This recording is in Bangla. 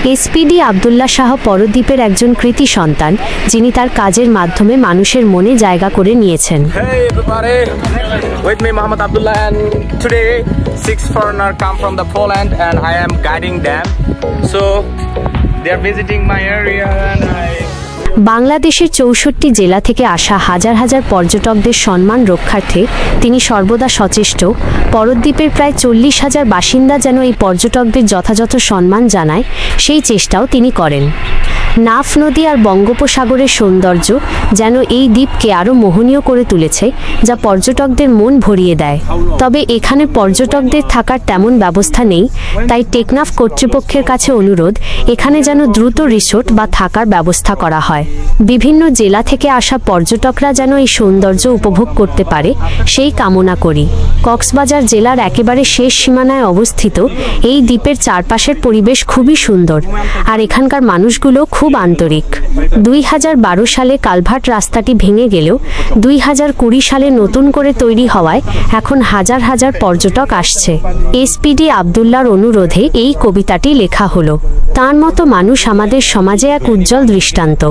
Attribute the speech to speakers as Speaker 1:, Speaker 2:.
Speaker 1: এসপিডি আব্দুল্লাহ শাহ পরদ্বীপের একজন কৃতি সন্তান, যিনি তার কাজের মাধ্যমে মানুষের মনে জায়গা করে নিয়েছেন।
Speaker 2: Hey everybody, with me Muhammad Abdullah, and today 6 foreigners come from the Poland and I am guiding them. So they are visiting my area and
Speaker 1: বাংলাদেশের ৬৪ জেলা থেকে আসা হাজার হাজার পর্যটকদের সম্মান রক্ষার্থে তিনি সর্বদা সচেষ্ট। পরদ্বীপের প্রায় ৪০,০০০ বাসিন্দা যেন এই পর্যটকদের যথাযথ সম্মান জানায়, সেই চেষ্টাও তিনি করেন। নাফ নদী আর বঙ্গোপসাগরের সৌন্দর্য যেন এই দ্বীপকে আরও মোহনীয় করে তুলেছে, যা পর্যটকদের মন ভরিয়ে দেয়। তবে এখানে পর্যটকদের থাকার তেমন ব্যবস্থা নেই, তাই টেকনাফ কর্তৃপক্ষের কাছে অনুরোধ, এখানে যেন দ্রুত রিসোর্ট বা থাকার ব্যবস্থা করা হয়। বিভিন্ন জেলা থেকে আসা পর্যটকরা যেন এই সৌন্দর্য উপভোগ করতে পারে, সেই কামনা করি। কক্সবাজার জেলার একেবারে শেষ সীমানায় অবস্থিত এই দ্বীপের চারপাশের পরিবেশ খুবই সুন্দর, আর এখানকার মানুষগুলো খুব আন্তরিক। ২০১২ সালে কালভার্ট রাস্তাটি ভেঙে গেলেও ২০২০ সালে নতুন করে তৈরি হওয়ায় এখন হাজার হাজার পর্যটক আসছে। এসপিডি আব্দুল্লাহর অনুরোধে এই কবিতাটি লেখা হলো। তার মতো মানুষ আমাদের সমাজে এক উজ্জ্বল দৃষ্টান্ত।